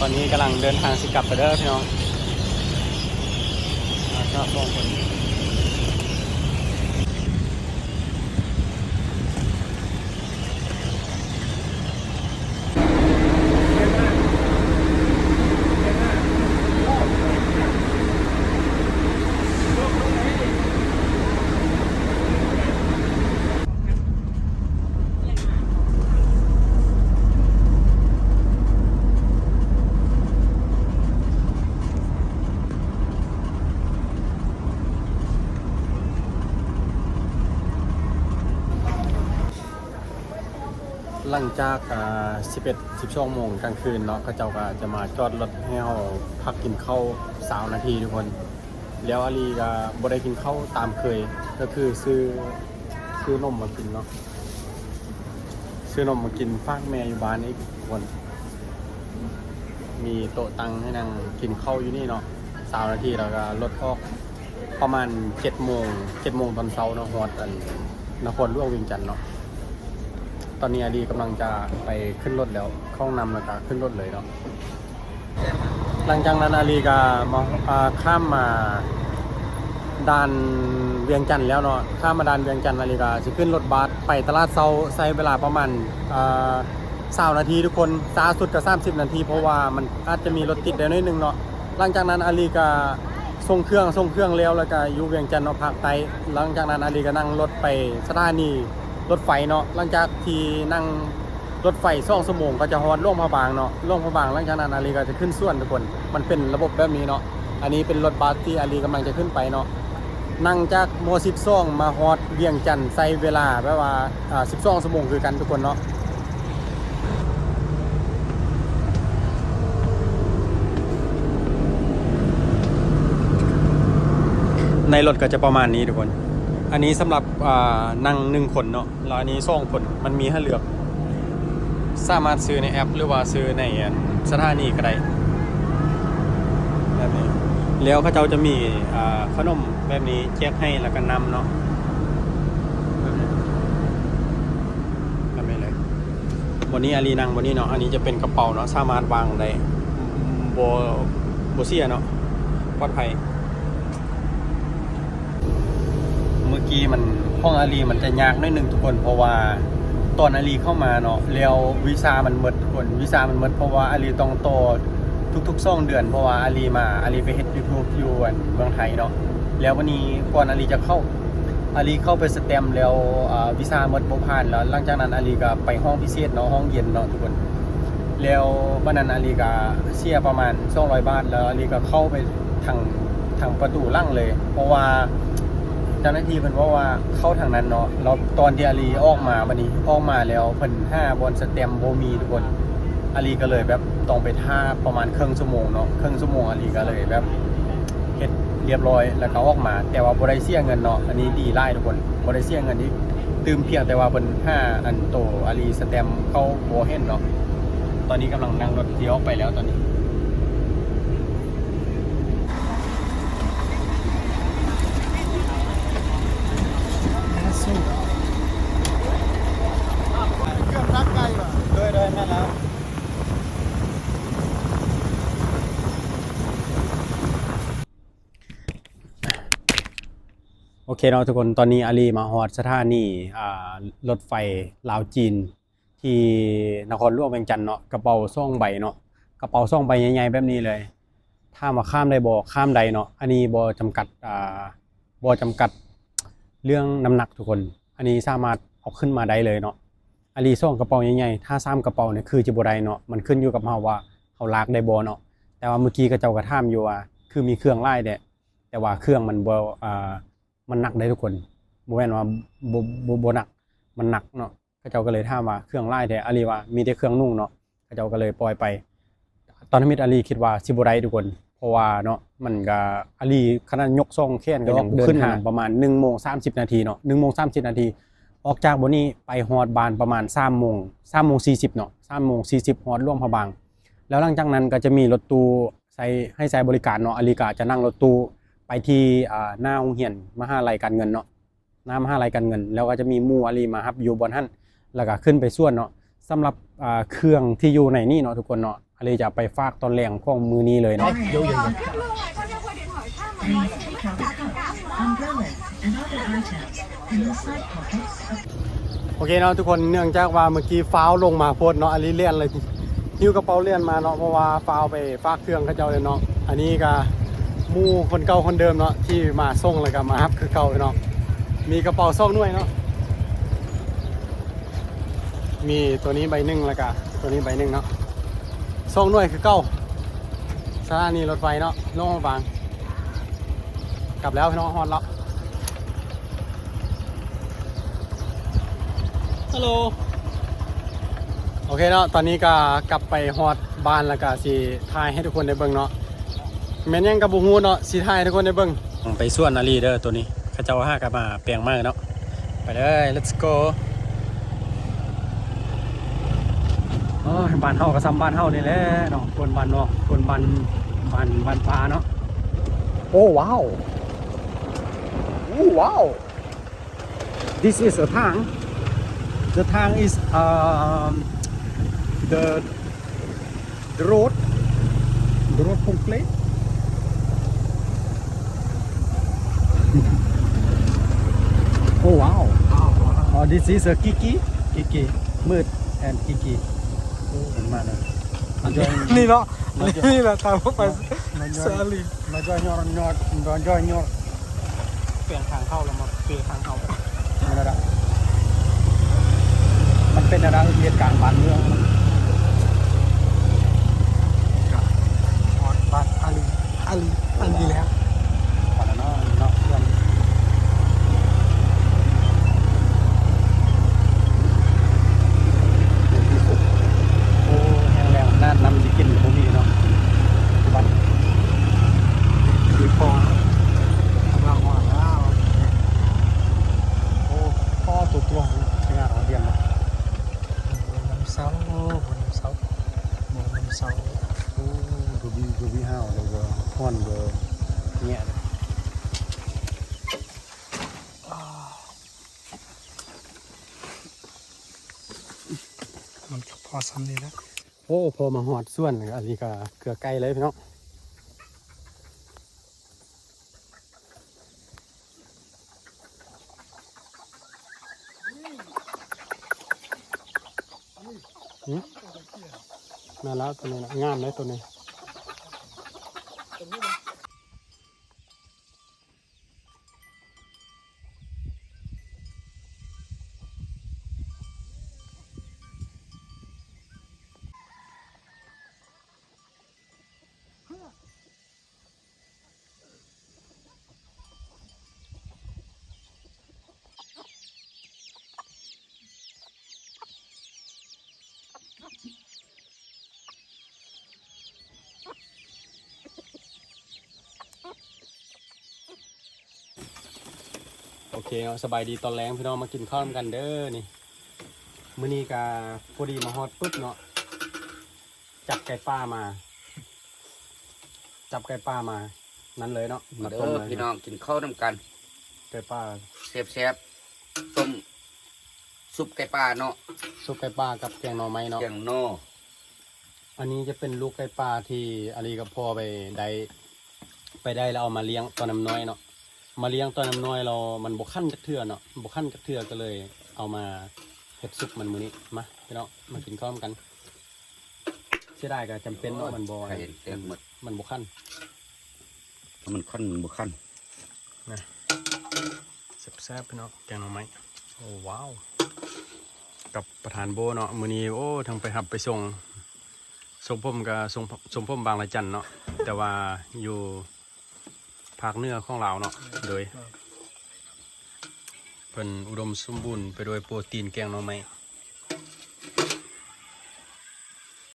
ตอนนี้กำลังเดินทางสิกลับไปเด้อพี่น้องก็ส่งผลหลังจาก12 โมงกลางคืนเนาะเขาเจ้าก็จะมาจอดรถให้เราพักกินข้าว20 นาทีทุกคนแล้วอาลีก็บ่ได้กินข้าวตามเคยก็คือซื้อนมมากินเนาะซื้อนมมากินฝากแม่อยู่บ้านอีกคนมีโต๊ะตั้งให้นั่งกินข้าวอยู่นี่เนาะ20 นาทีแล้วก็รถออกประมาณ7 โมงตอนเช้าเนาะฮอดกันนครหลวงเวียงจันทน์เนาะตอนนี้อาลีกำลังจะไปขึ้นรถแล้วเข้าห้องน้ำแล้วก็ขึ้นรถเลยเนาะหลังจากนั้นอาลีก็มาข้ามมาด่านเวียงจันทน์แล้วเนาะข้ามมาด่านเวียงจันทน์อาลีก็จะขึ้นรถบัสไปตลาดเซาใช้เวลาประมาณ20 นาทีทุกคนช้าสุดก็30 นาทีเพราะว่ามันอาจจะมีรถติดได้นิดนึงเนาะหลังจากนั้นอาลีก็ส่งเครื่องแล้วก็อยู่เวียงจันทน์เนาะภาคใต้หลังจากนั้นอาลีก็นั่งรถไปสถานีรถไฟเนาะหลังจากที่นั่งรถไฟ2 ชั่วโมงก็จะฮอดล่วงพระบางเนาะล่วงพระบางหลังจากนั้นอาลีก็จะขึ้นส่วนทุกคนมันเป็นระบบแบบนี้เนาะอันนี้เป็นรถบัสที่อาลีกำลังจะขึ้นไปเนาะนั่งจากโม12มาฮอดเวียงจันทน์ใช้เวลาแบบว่า12 ชั่วโมงคือกันทุกคนเนาะในรถก็จะประมาณนี้ทุกคนอันนี้สำหรับนั่ง1 คนเนาะแล้วอันนี้2 คนมันมีให้เลือกสามารถซื้อในแอปหรือว่าซื้อในสถานีก็ได้แบบนี้แล้วเขาจะมีขนมแบบนี้แจกให้แล้วก็นำเนาะแบบนี้เลยบนนี้อาลีนั่งบนนี้เนาะอันนี้จะเป็นกระเป๋าเนาะสามารถวางได้โบเซียเนาะปลอดภัยเมื่อกี้มันห้องอาลีมันจะยากนิดนึงทุกคนเพราะว่าตอนอาลีเข้ามาเนาะแล้ววีซ่ามันหมดทุกคนวีซ่ามันหมดเพราะว่าอาลีต้องต่อทุก2 เดือนเพราะว่าอาลีไปเฮ็ด YouTube อยู่เมืองไทยเนาะแล้ววันนี้ก่อนอาลีจะเข้าอาลีเข้าไปสแตมป์แล้ววีซ่าหมดบ่ผ่านแล้วหลังจากนั้นอาลีก็ไปห้องพิเศษเนาะห้องเย็นเนาะทุกคนแล้ววันนั้นอาลีก็เสียประมาณ200 บาทแล้วอาลีก็เข้าไปทางประตูหลังเลยเพราะว่าเจ้าหน้าที่เพิ่นว่าเข้าทางนั้นเนาะแล้วตอนที่อาลีออกมาวันนี้ออกมาแล้วเพิ่น5บนสแตมป์บ่มีทุกคนอาลีก็เลยแบบต้องไปท่าประมาณครึ่งชั่วโมงเนาะครึ่งชั่วโมงอาลีก็เลยแบบเฮ็ดเรียบร้อยแล้วก็ออกมาแต่ว่าบ่ได้เสียเงินเนาะอันนี้ดีหลายทุกคนบ่ได้เสียเงินอีกตื่มเพียงแต่ว่าเพิ่น5อันโตอาลีสแตมป์เข้าบ่เห็นเนาะตอนนี้กำลังนั่งรถเที่ยวไปแล้วตอนนี้ด้วยแม่แล้วโอเคเนาะทุกคนตอนนี้อาลีมาฮอดสถานีรถไฟลาวจีนที่นครหลวงเวียงจันทน์เนาะกระเป๋า2 ใบเนาะกระเป๋า2 ใบใหญ่ๆแบบนี้เลยถ้ามาข้ามได้บ่ข้ามใดเนาะอันนี้บ่จำกัดเรื่องน้ำหนักทุกคนอันนี้สามารถเอาขึ้นมาได้เลยเนาะอาลี2 กระเป๋าใหญ่ๆถ้า3 กระเป๋าเนี่ยคือจะบ่ได้เนาะมันขึ้นอยู่กับเฮาว่าเฮาลากได้บ่เนาะแต่ว่าเมื่อกี้ก็เจ้าก็ถามอยู่ว่าคือมีเครื่องไล่แต่ว่าเครื่องมันบ่มันหนักได้ทุกคนบ่แม่นว่าบ่หนักมันหนักเนาะเขาเจ้าก็เลยถามว่าเครื่องไล่แต่อาลีว่ามีแต่เครื่องนุ่งเนาะเขาเจ้าก็เลยปล่อยไปตอนนี้อาลีคิดว่าสิบ่ได้ทุกคนเพราะว่าเนาะมันก็อาลีขนาดยกซองแขนก็ยังขึ้นทางประมาณ1 โมง 30 นาทีเนาะ1 โมง 30 นาทีออกจากบนนี้ไปฮอดบานประมาณ3 โมง 40เนาะ3 โมง 40ฮอดหลวงพระบางแล้วหลังจากนั้นก็จะมีรถตู้ให้ใช้บริการเนาะอาลีก็จะนั่งรถตู้ไปที่หน้าโรงเรียนมหาลัยการเงินเนาะหน้ามหาลัยการเงินแล้วก็จะมีหมู่อาลีมารับอยู่บนหั่นแล้วก็ขึ้นไปส่วนเนาะสำหรับเครื่องที่อยู่ในนี่เนาะทุกคนเนาะ อันนี้จะไปฝากตอนแรงของมือนี้เลยเนาะเยอะๆ โอเคเนาะทุกคนเนื่องจากว่าเมื่อกี้ฟ้าวลงมาโพดเนาะอันนี้เลี่ยนเลยหิ้วกระเป๋าเลี่ยนมาเนาะเพราะว่าฟ้าวไปฝากเครื่องเขาเจ้าเลยเนาะอันนี้ก็หมู่คนเก่าคนเดิมเนาะที่มาส่งเลยก็มาฮับคือเก่าเนาะมีกระเป๋าซ่องด้วยเนาะมีตัวนี้ใบหนึ่งแล้วก็ตัวนี้ใบหนึ่งเนาะซ่องด้วยคือเก่าสถานีรถไฟเนาะลงมาบางกลับแล้วพี่น้องฮอนแล้วฮัลโหลโอเคเนาะตอนนี้ก็กลับไปฮอดบ้านแล้วก็สิถ่ายให้ทุกคนได้เบิ่งเนาะแม่นยังกับบุฮูเนาะสิถ่ายให้ทุกคนได้เบิ่งไปส่วนนาลีเด้อตัวนี้เขาเจ้าห้ากันมาแปลงมากเนาะไปเลย let's go อ๋อบ้านเฮาก็ซ้ำบ้านเฮานี่แหละเนาะคนบ้านเนาะคนบ้านฟ้าเนาะโอ้ว้าวโอ้ว้าว this is a tang the tang is the road complete oh wow oh this is a kiki มืด and kiki โอ้เห็นมาเลยนี่เนาะนี่แหละตามเข้าไปซาลีมาจ่อยยอดเปลี่ยนทางเข้าแล้วมาเปลี่ยนทางเข้ามันเป็นอะไรเหตุการณ์บ้านเมืองบ้านอาลีแล้วก่อนแล้วเนาะเพื่อนโอ้แห้งแรงน่านำจะกินพวกนี้เนาะบ้านดีพอกำลังหวานแล้ว โอ้พ่อตัวใช้งานของเรียนเนาะน้ำเสาโอ้ดูบีห้าวเลยก็ฮ้อนก็เงี้ยเลยมันพอซ้ำเลยนะโอ้พอมาหอดส่วนอันนี้ก็เกลือไก่เลยพี่น้องมาแล้วตัวนี้นะงามเลยตัวนี้โอเคเนาะสบายดีตอนแรงพี่น้องมากินข้าวกันเด้อนี่มื้อนี้ก็พอดีมาฮอดปุ๊บเนาะจับไก่ป้ามานั้นเลยเนาะมาต้มเลยพี่น้องกินข้าวน้ำกันไก่ป้าแซ่บต้มซุปไก่ปลาเนาะซุปไก่ป้ากับแกงหน่อไม้เนาะแกงโน่อันนี้จะเป็นลูกไก่ป้าที่อาลีกับพ่อไปได้แล้วเอามาเลี้ยงตอนน้ำน้อยเนาะมาเลี้ยงตอนน้ำน้อยเรามันบกขั้นจักเทือเนาะบกขั้นจักเทือก็เลยเอามาเห็ดซุปมันมื้อนี้มาพี่น้องมากินข้าวกันเสียดายก็จำเป็นเนาะมันบ่มันบกขั้นมันขั้นมันบุขั้นนะแซ่บๆพี่น้องแกงหน่อไม้โอ้ว้าวกับประธานโบเนาะมื้อนี้โอ้ทั้งไปหับไปส่งผมกับส่งผมบางละจันเนาะแต่ว่าอยู่ภาคเหนือของเราเนาะโดยเป็นอุดมสมบูรณ์ไปด้วยโปรตีนแกงหน่อไม้